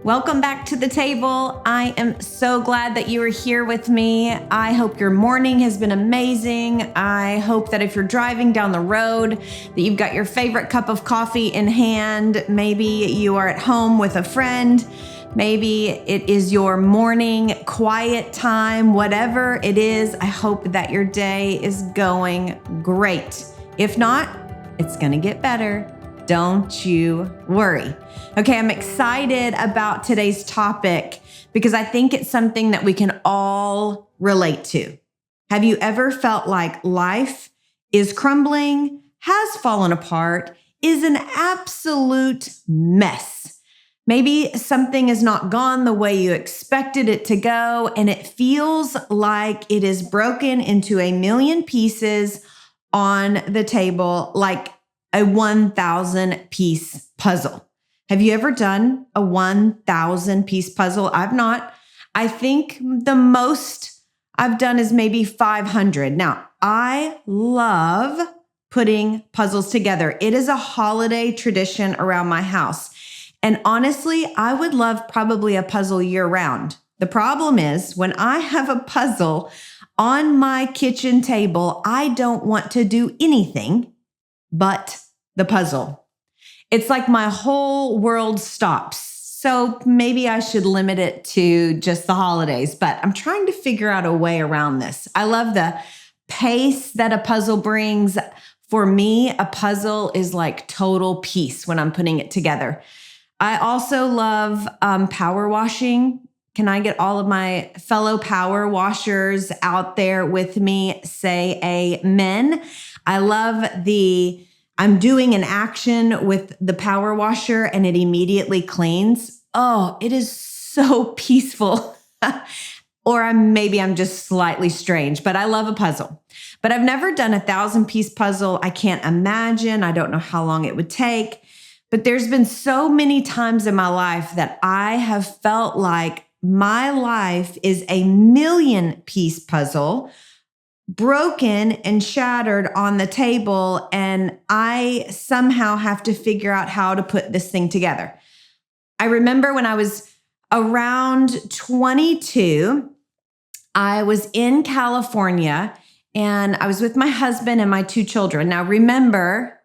Welcome back to the table. I am so glad that you are here with me. I hope your morning has been amazing. I hope that if you're driving down the road, that you've got your favorite cup of coffee in hand. Maybe you are at home with a friend. Maybe it is your morning quiet time. Whatever it is, I hope that your day is going great. If not, it's going to get better. Don't you worry. Okay, I'm excited about today's topic because I think it's something that we can all relate to. Have you ever felt like life is crumbling, has fallen apart, is an absolute mess? Maybe something has not gone the way you expected it to go, and it feels like it is broken into a million pieces on the table, like a 1,000-piece puzzle. Have you ever done a 1,000-piece puzzle? I've not. I think the most I've done is maybe 500. Now, I love putting puzzles together. It is a holiday tradition around my house. And honestly, I would love probably a puzzle year-round. The problem is when I have a puzzle on my kitchen table, I don't want to do anything but the puzzle. It's like my whole world stops. So maybe I should limit it to just the holidays, but I'm trying to figure out a way around this. I love the pace that a puzzle brings. For me, a puzzle is like total peace when I'm putting it together. I also love power washing. Can I get all of my fellow power washers out there with me? Say amen. I love I'm doing an action with the power washer and it immediately cleans. Oh, it is so peaceful. Or maybe I'm just slightly strange, but I love a puzzle. But I've never done a 1,000-piece puzzle. I can't imagine. I don't know how long it would take. But there's been so many times in my life that I have felt like my life is a 1,000,000-piece puzzle, broken and shattered on the table, and I somehow have to figure out how to put this thing together. I remember when I was around 22, I was in California, and I was with my husband and my 2 children. Now, remember,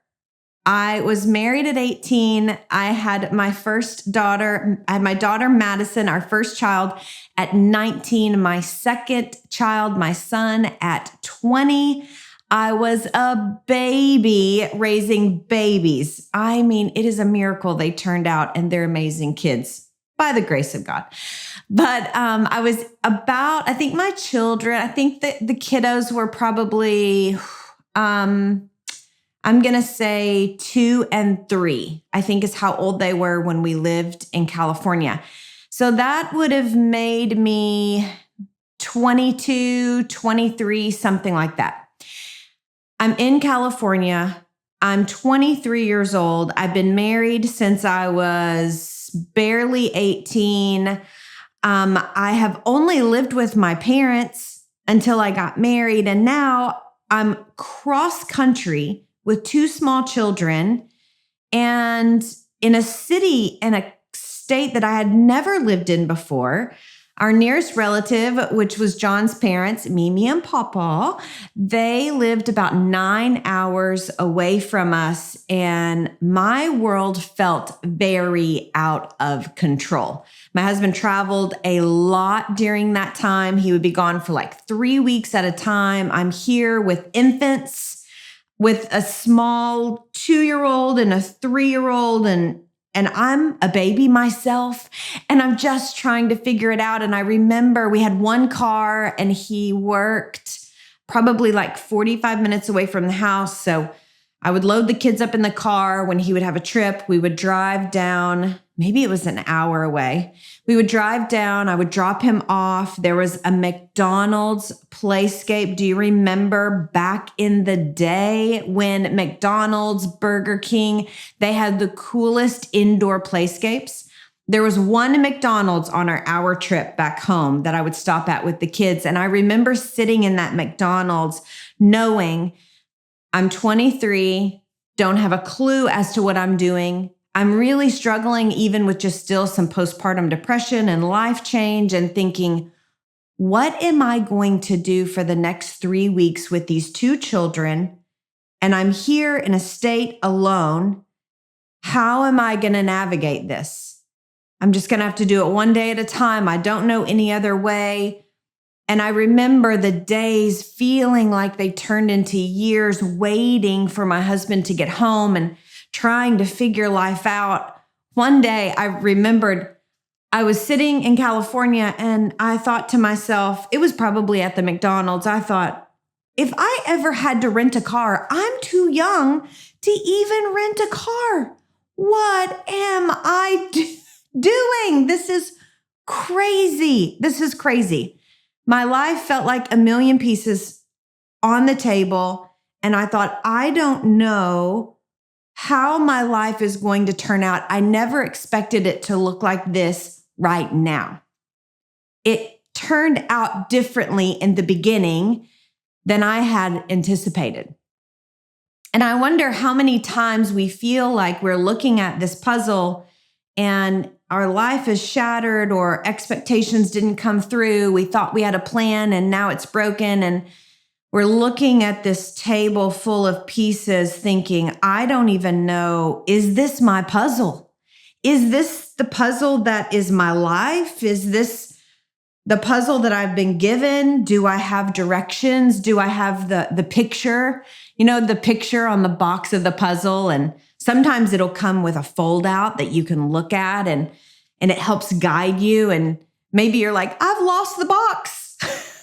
I was married at 18. I had my first daughter. I had my daughter, Madison, our first child at 19. My second child, my son, at 20. I was a baby raising babies. I mean, it is a miracle they turned out and they're amazing kids by the grace of God. But I was I think the kiddos were probably, I'm going to say 2 and 3, I think is how old they were when we lived in California. So that would have made me 22, 23, something like that. I'm in California. I'm 23 years old. I've been married since I was barely 18. I have only lived with my parents until I got married. And now I'm cross country with 2 small children and in a city and a state that I had never lived in before. Our nearest relative, which was John's parents, Mimi and Papa, they lived about 9 hours away from us, and my world felt very out of control. My husband traveled a lot during that time. He would be gone for like 3 weeks at a time. I'm here with infants, with a small 2-year-old and a 3-year-old, and I'm a baby myself, and I'm just trying to figure it out. And I remember we had 1 car, and he worked probably like 45 minutes away from the house. So I would load the kids up in the car when he would have a trip. We would drive down, maybe it was an hour away. We would drive down, I would drop him off. There was a McDonald's playscape. Do you remember back in the day when McDonald's, Burger King, they had the coolest indoor playscapes? There was one McDonald's on our hour trip back home that I would stop at with the kids. And I remember sitting in that McDonald's knowing I'm 23, don't have a clue as to what I'm doing. I'm really struggling even with just still some postpartum depression and life change and thinking, what am I going to do for the next 3 weeks with these two children? And I'm here in a state alone. How am I going to navigate this? I'm just going to have to do it one day at a time. I don't know any other way. And I remember the days feeling like they turned into years waiting for my husband to get home and trying to figure life out. One day I remembered I was sitting in California and I thought to myself, it was probably at the McDonald's. I thought, if I ever had to rent a car, I'm too young to even rent a car. What am I doing? This is crazy. This is crazy. My life felt like a million pieces on the table. And I thought, I don't know how my life is going to turn out. I never expected it to look like this right now. It turned out differently in the beginning than I had anticipated. And I wonder how many times we feel like we're looking at this puzzle and our life is shattered or expectations didn't come through. We thought we had a plan and now it's broken. And we're looking at this table full of pieces thinking, I don't even know, is this my puzzle? Is this the puzzle that is my life? Is this the puzzle that I've been given? Do I have directions? Do I have the picture? You know, the picture on the box of the puzzle. And sometimes it'll come with a fold out that you can look at and it helps guide you. And maybe you're like, I've lost the box.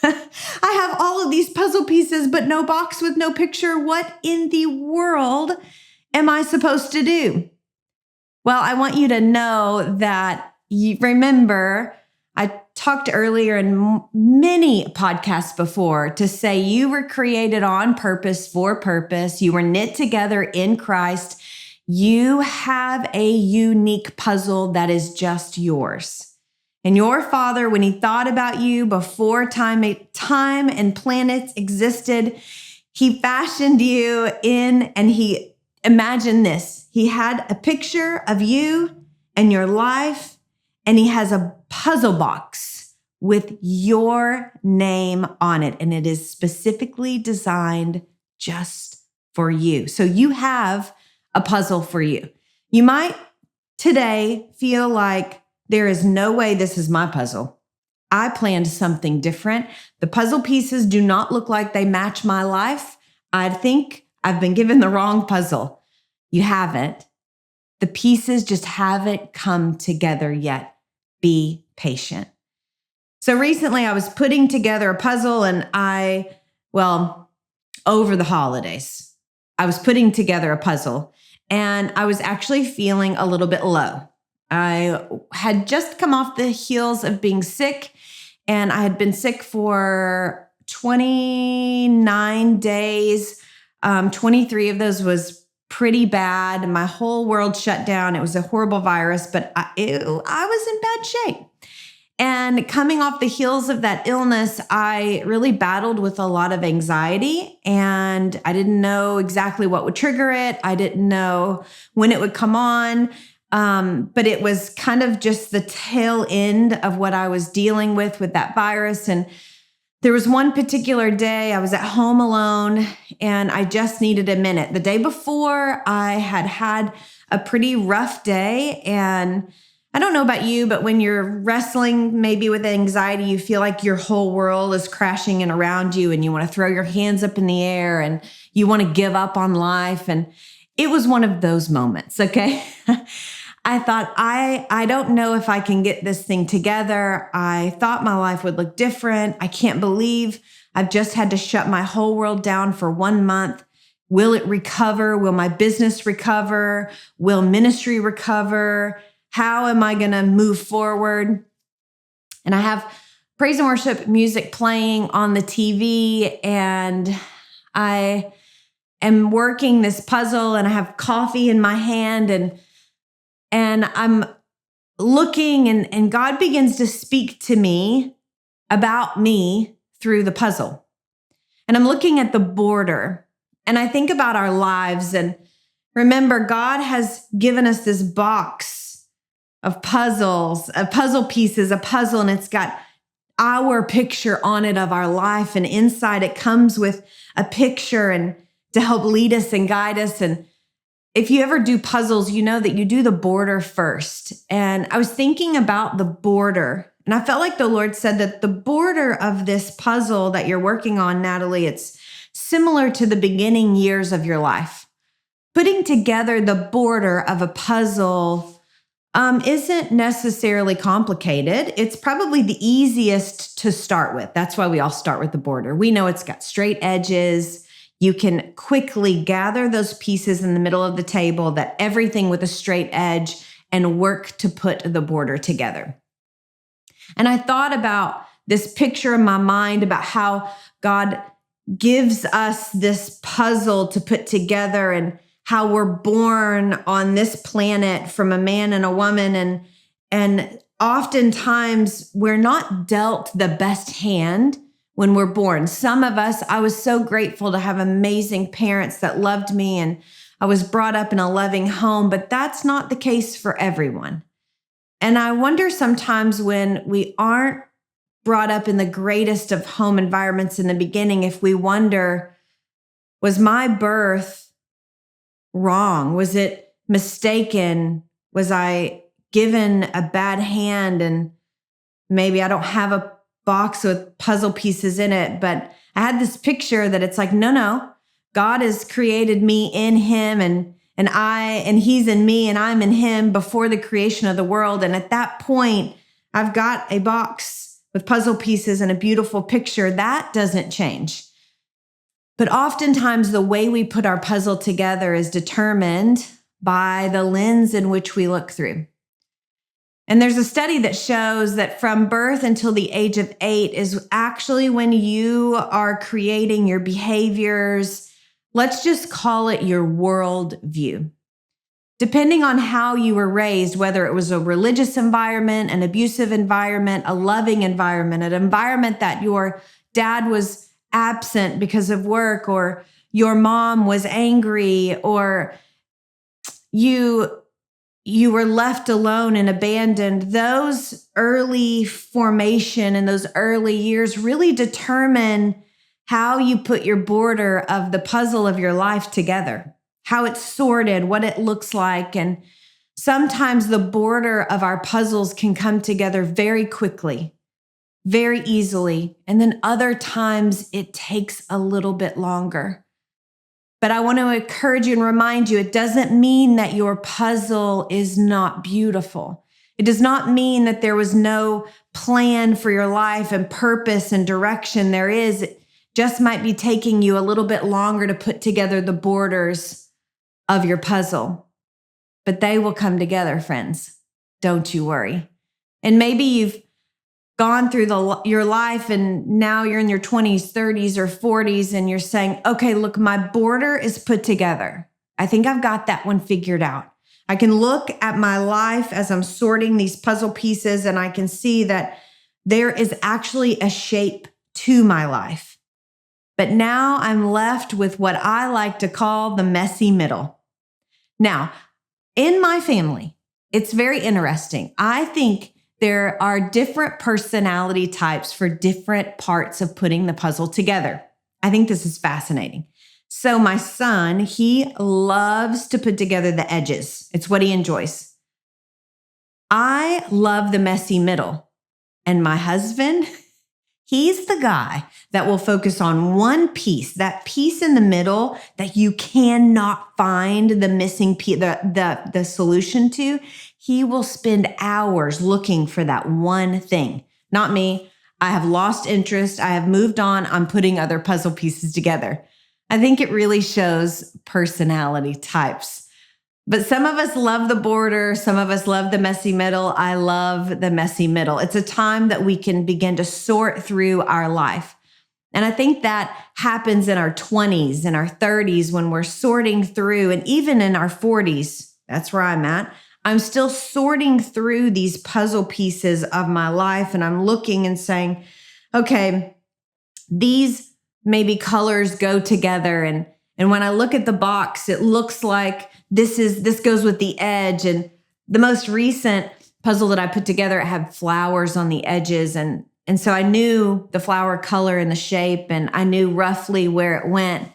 I have all of these puzzle pieces, but no box with no picture. What in the world am I supposed to do? Well, I want you to know that you remember, I talked earlier in many podcasts before to say you were created on purpose for purpose. You were knit together in Christ. You have a unique puzzle that is just yours. And your Father, when he thought about you before time and planets existed, he fashioned you in, and he imagined this. He had a picture of you and your life, and he has a puzzle box with your name on it. And it is specifically designed just for you. So you have a puzzle for you. You might today feel like there is no way this is my puzzle. I planned something different. The puzzle pieces do not look like they match my life. I think I've been given the wrong puzzle. You haven't. The pieces just haven't come together yet. Be patient. So recently I was putting together a puzzle and over the holidays, I was putting together a puzzle and I was actually feeling a little bit low. I had just come off the heels of being sick, and I had been sick for 29 days. 23 of those was pretty bad. My whole world shut down. It was a horrible virus, but I was in bad shape. And coming off the heels of that illness, I really battled with a lot of anxiety, and I didn't know exactly what would trigger it. I didn't know when it would come on. But it was kind of just the tail end of what I was dealing with that virus. And there was one particular day I was at home alone and I just needed a minute. The day before I had a pretty rough day. And I don't know about you, but when you're wrestling maybe with anxiety, you feel like your whole world is crashing in around you and you want to throw your hands up in the air and you want to give up on life. And it was one of those moments. Okay. I thought, I don't know if I can get this thing together. I thought my life would look different. I can't believe I've just had to shut my whole world down for 1 month. Will it recover? Will my business recover? Will ministry recover? How am I going to move forward? And I have praise and worship music playing on the TV, and I am working this puzzle, and I have coffee in my hand, and I'm looking and God begins to speak to me about me through the puzzle. And I'm looking at the border and I think about our lives and Remember, God has given us this box of puzzles, of puzzle pieces, a puzzle, and it's got our picture on it of our life. And inside it comes with a picture and to help lead us and guide us. And if you ever do puzzles, you know that you do the border first. And I was thinking about the border, and I felt like the Lord said that the border of this puzzle that you're working on, Natalie, it's similar to the beginning years of your life. Putting together the border of a puzzle isn't necessarily complicated. It's probably the easiest to start with. That's why we all start with the border. We know it's got straight edges. You can quickly gather those pieces in the middle of the table, that everything with a straight edge, and work to put the border together. And I thought about this picture in my mind about how God gives us this puzzle to put together, and how we're born on this planet from a man and a woman. And oftentimes we're not dealt the best hand when we're born. Some of us, I was so grateful to have amazing parents that loved me, and I was brought up in a loving home, but that's not the case for everyone. And I wonder sometimes when we aren't brought up in the greatest of home environments in the beginning, if we wonder, was my birth wrong? Was it mistaken? Was I given a bad hand and maybe I don't have a box with puzzle pieces in it? But I had this picture that it's like, no, God has created me in him, and he's in me and I'm in him before the creation of the world. And at that point, I've got a box with puzzle pieces and a beautiful picture. That doesn't change. But oftentimes the way we put our puzzle together is determined by the lens in which we look through. And there's a study that shows that from birth until the age of 8 is actually when you are creating your behaviors. Let's just call it your world view. Depending on how you were raised, whether it was a religious environment, an abusive environment, a loving environment, an environment that your dad was absent because of work, or your mom was angry, or you were left alone and abandoned, those early formation and those early years really determine how you put your border of the puzzle of your life together, how it's sorted, what it looks like. And sometimes the border of our puzzles can come together very quickly, very easily. And then other times it takes a little bit longer. But I want to encourage you and remind you, it doesn't mean that your puzzle is not beautiful. It does not mean that there was no plan for your life and purpose and direction. There is. It just might be taking you a little bit longer to put together the borders of your puzzle. But they will come together, friends. Don't you worry. And maybe you've gone through your life and now you're in your 20s, 30s, or 40s, and you're saying, okay, look, my border is put together. I think I've got that one figured out. I can look at my life as I'm sorting these puzzle pieces, and I can see that there is actually a shape to my life. But now I'm left with what I like to call the messy middle. Now, in my family, it's very interesting. I think there are different personality types for different parts of putting the puzzle together. I think this is fascinating. So my son, he loves to put together the edges. It's what he enjoys. I love the messy middle. And my husband, he's the guy that will focus on one piece, that piece in the middle that you cannot find the missing piece, the solution to. He will spend hours looking for that one thing. Not me. I have lost interest. I have moved on. I'm putting other puzzle pieces together. I think it really shows personality types. But some of us love the border. Some of us love the messy middle. I love the messy middle. It's a time that we can begin to sort through our life. And I think that happens in our 20s and our 30s when we're sorting through, and even in our 40s. That's where I'm at. I'm still sorting through these puzzle pieces of my life, and I'm looking and saying, okay, these maybe colors go together, and And when I look at the box, it looks like this goes with the edge. And the most recent puzzle that I put together, it had flowers on the edges. And so I knew the flower color and the shape, and I knew roughly where it went.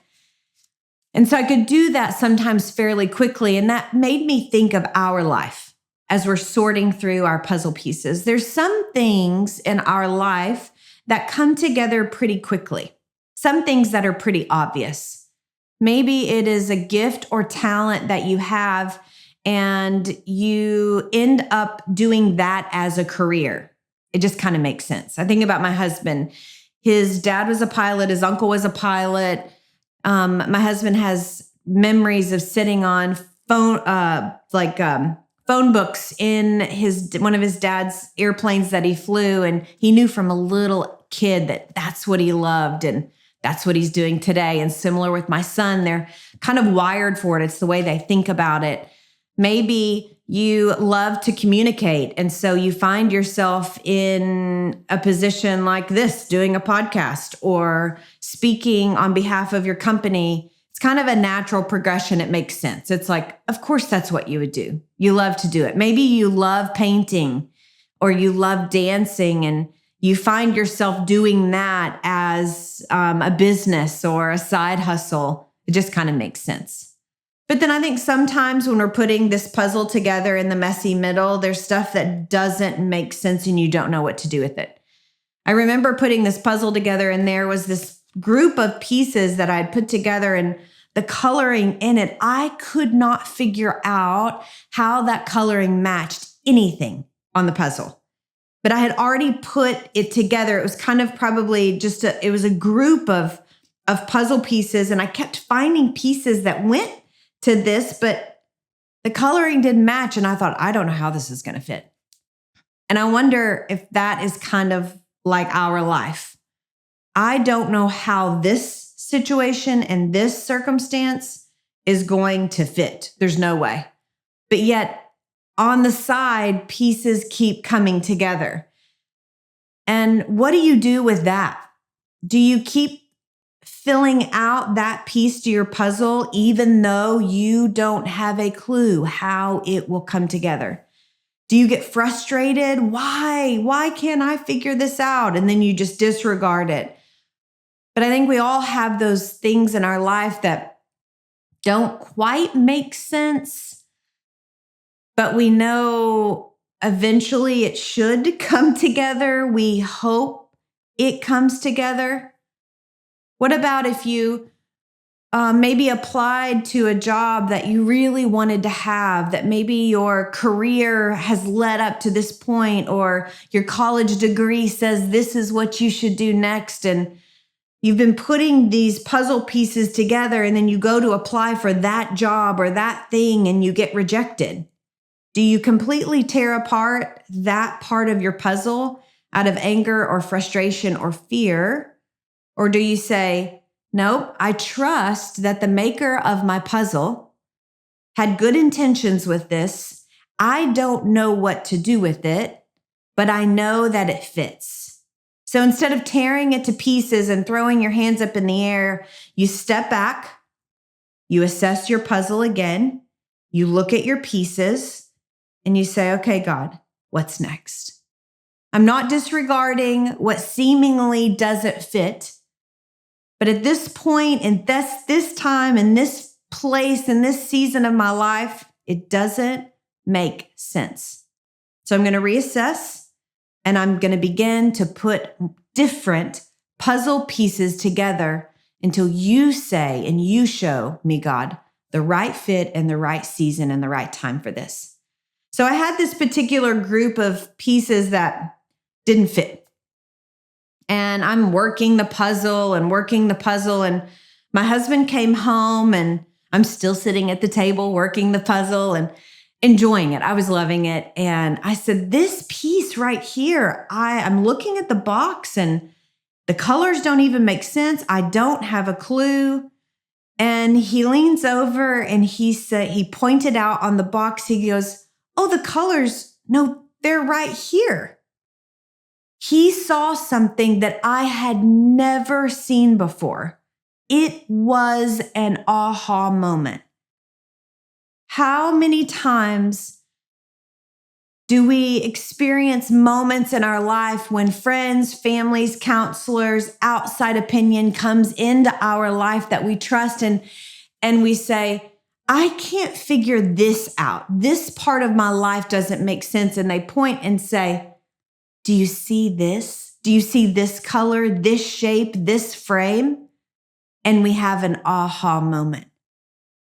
And so I could do that sometimes fairly quickly. And that made me think of our life as we're sorting through our puzzle pieces. There's some things in our life that come together pretty quickly, some things that are pretty obvious. Maybe it is a gift or talent that you have, and you end up doing that as a career. It just kind of makes sense. I think about my husband. His dad was a pilot. His uncle was a pilot. My husband has memories of sitting on phone books in one of his dad's airplanes that he flew. And he knew from a little kid that that's what he loved. And that's what he's doing today. And similar with my son, they're kind of wired for it. It's the way they think about it. Maybe you love to communicate. And so you find yourself in a position like this, doing a podcast or speaking on behalf of your company. It's kind of a natural progression. It makes sense. It's like, of course, that's what you would do. You love to do it. Maybe you love painting or you love dancing, and you find yourself doing that as a business or a side hustle. It just kind of makes sense. But then I think sometimes when we're putting this puzzle together in the messy middle, there's stuff that doesn't make sense and you don't know what to do with it. I remember putting this puzzle together, and there was this group of pieces that I'd put together, and the coloring in it, I could not figure out how that coloring matched anything on the puzzle. But I had already put it together. It was kind of probably it was a group of puzzle pieces, and I kept finding pieces that went to this, but the coloring didn't match. And I thought, I don't know how this is going to fit. And I wonder if that is kind of like our life. I don't know how this situation and this circumstance is going to fit. There's no way. But yet on the side, pieces keep coming together. And what do you do with that? Do you keep filling out that piece to your puzzle, even though you don't have a clue how it will come together? Do you get frustrated? Why can't I figure this out? And then you just disregard it. But I think we all have those things in our life that don't quite make sense, but we know eventually it should come together. We hope it comes together. What about if you maybe applied to a job that you really wanted to have, that maybe your career has led up to this point, or your college degree says this is what you should do next, and you've been putting these puzzle pieces together, and then you go to apply for that job or that thing and you get rejected? Do you completely tear apart that part of your puzzle out of anger or frustration or fear? Or do you say, nope, I trust that the maker of my puzzle had good intentions with this. I don't know what to do with it, but I know that it fits. So instead of tearing it to pieces and throwing your hands up in the air, you step back, you assess your puzzle again, you look at your pieces, and you say, okay, God, what's next? I'm not disregarding what seemingly doesn't fit. But at this point, in this time, in this place, in this season of my life, it doesn't make sense. So I'm going to reassess, and I'm going to begin to put different puzzle pieces together until you say and you show me, God, the right fit and the right season and the right time for this. So I had this particular group of pieces that didn't fit. And I'm working the puzzle, and my husband came home, and I'm still sitting at the table working the puzzle and enjoying it. I was loving it. And I said, this piece right here, I'm looking at the box and the colors don't even make sense. I don't have a clue. And he leans over and he pointed out on the box, he goes, oh, the colors, no, they're right here. He saw something that I had never seen before. It was an aha moment. How many times do we experience moments in our life when friends, families, counselors, outside opinion comes into our life that we trust and we say, I can't figure this out. This part of my life doesn't make sense. And they point and say, do you see this? Do you see this color, this shape, this frame? And we have an aha moment.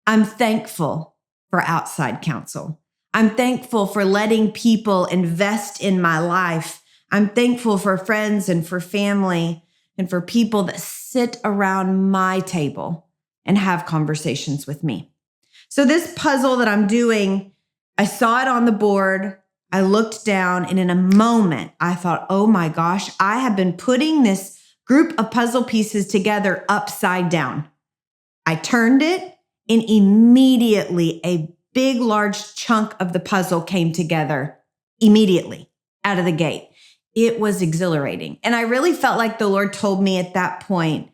I'm thankful for outside counsel. I'm thankful for letting people invest in my life. I'm thankful for friends and for family and for people that sit around my table and have conversations with me. So this puzzle that I'm doing, I saw it on the board. I looked down and in a moment, I thought, oh my gosh, I have been putting this group of puzzle pieces together upside down. I turned it and immediately a big, large chunk of the puzzle came together immediately out of the gate. It was exhilarating. And I really felt like the Lord told me at that point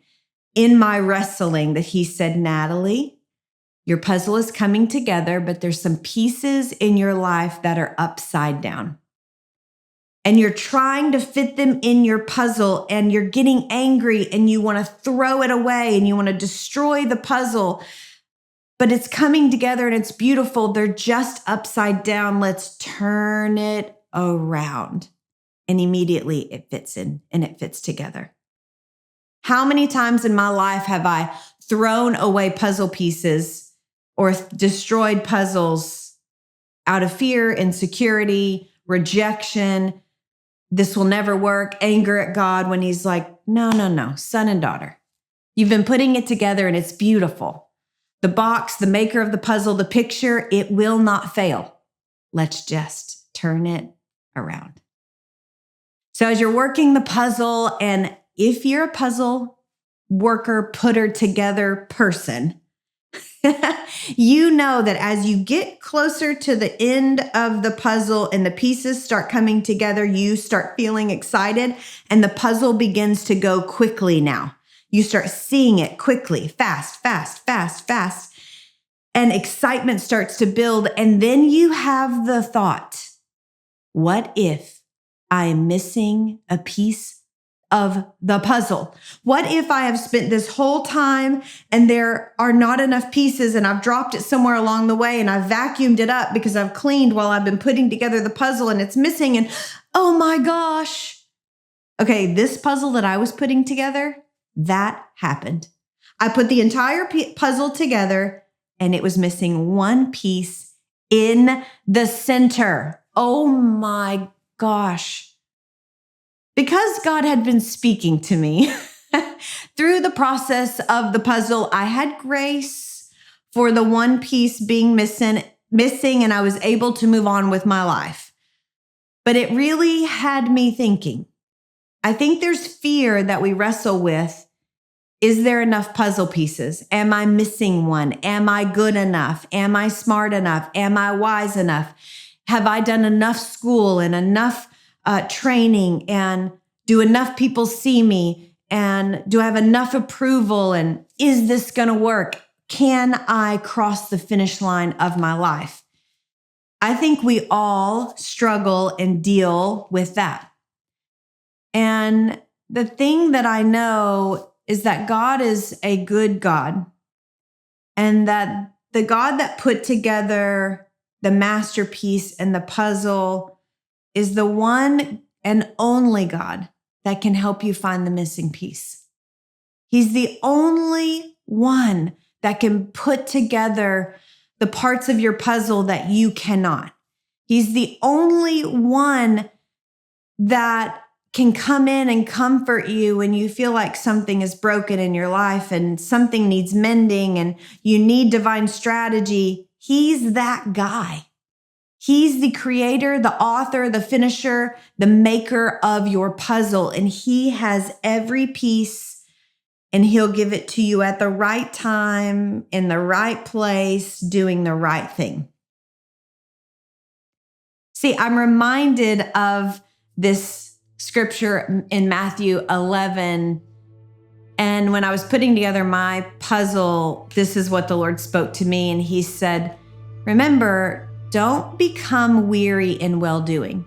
in my wrestling that he said, Natalie, your puzzle is coming together, but there's some pieces in your life that are upside down. And you're trying to fit them in your puzzle and you're getting angry and you want to throw it away and you want to destroy the puzzle, but it's coming together and it's beautiful. They're just upside down. Let's turn it around. And immediately it fits in and it fits together. How many times in my life have I thrown away puzzle pieces or destroyed puzzles out of fear, insecurity, rejection? This will never work, anger at God when he's like, no, son and daughter. You've been putting it together and it's beautiful. The box, the maker of the puzzle, the picture, it will not fail. Let's just turn it around. So as you're working the puzzle, and if you're a puzzle worker, putter together person, you know that as you get closer to the end of the puzzle and the pieces start coming together, you start feeling excited and the puzzle begins to go quickly now. You start seeing it quickly, fast. And excitement starts to build. And then you have the thought, what if I am missing a piece of the puzzle? What if I have spent this whole time and there are not enough pieces and I've dropped it somewhere along the way and I've vacuumed it up because I've cleaned while I've been putting together the puzzle and it's missing and oh my gosh. Okay, this puzzle that I was putting together, that happened. I put the entire puzzle together and it was missing one piece in the center. Oh my gosh. Because God had been speaking to me through the process of the puzzle, I had grace for the one piece being missing, and I was able to move on with my life. But it really had me thinking. I think there's fear that we wrestle with. Is there enough puzzle pieces? Am I missing one? Am I good enough? Am I smart enough? Am I wise enough? Have I done enough school and enough training, and do enough people see me, and do I have enough approval, and is this going to work? Can I cross the finish line of my life? I think we all struggle and deal with that. And the thing that I know is that God is a good God, and that the God that put together the masterpiece and the puzzle is the one and only God that can help you find the missing piece. He's the only one that can put together the parts of your puzzle that you cannot. He's the only one that can come in and comfort you when you feel like something is broken in your life and something needs mending and you need divine strategy. He's that guy. He's the creator, the author, the finisher, the maker of your puzzle. And he has every piece and he'll give it to you at the right time, in the right place, doing the right thing. See, I'm reminded of this scripture in Matthew 11. And when I was putting together my puzzle, this is what the Lord spoke to me. And he said, remember, don't become weary in well-doing,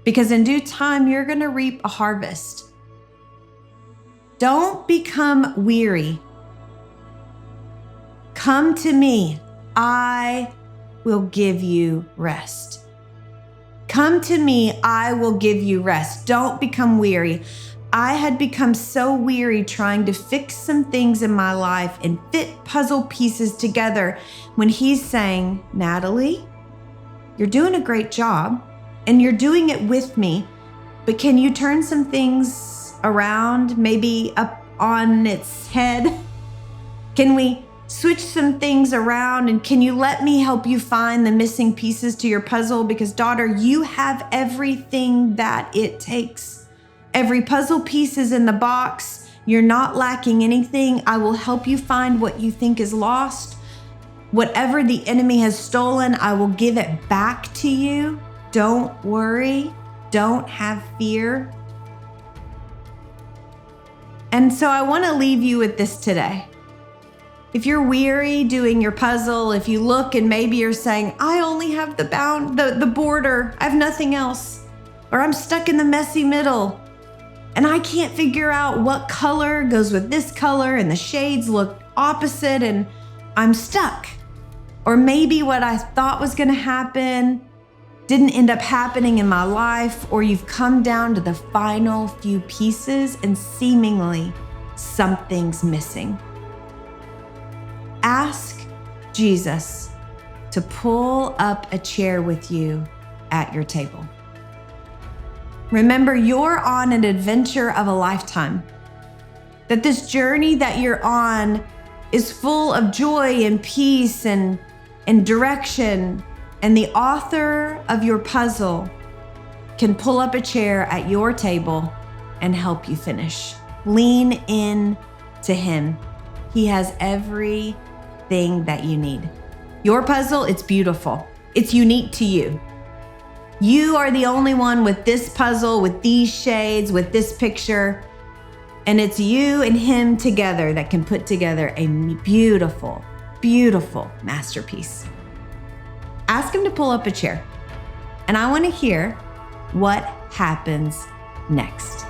because in due time, you're going to reap a harvest. Don't become weary. Come to me. I will give you rest. Come to me. I will give you rest. Don't become weary. I had become so weary trying to fix some things in my life and fit puzzle pieces together when he's saying, Natalie, you're doing a great job and you're doing it with me, but can you turn some things around, maybe up on its head? Can we switch some things around, and can you let me help you find the missing pieces to your puzzle? Because daughter, you have everything that it takes. Every puzzle piece is in the box. You're not lacking anything. I will help you find what you think is lost. Whatever the enemy has stolen, I will give it back to you. Don't worry. Don't have fear. And so I want to leave you with this today. If you're weary doing your puzzle, if you look and maybe you're saying, I only have the border, I have nothing else, or I'm stuck in the messy middle, and I can't figure out what color goes with this color, and the shades look opposite, and I'm stuck. Or maybe what I thought was going to happen didn't end up happening in my life, or you've come down to the final few pieces and seemingly something's missing. Ask Jesus to pull up a chair with you at your table. Remember, you're on an adventure of a lifetime. That this journey that you're on is full of joy and peace and direction. And the author of your puzzle can pull up a chair at your table and help you finish. Lean in to him. He has everything that you need. Your puzzle, it's beautiful. It's unique to you. You are the only one with this puzzle, with these shades, with this picture. And it's you and him together that can put together a beautiful, beautiful masterpiece. Ask him to pull up a chair. And I want to hear what happens next.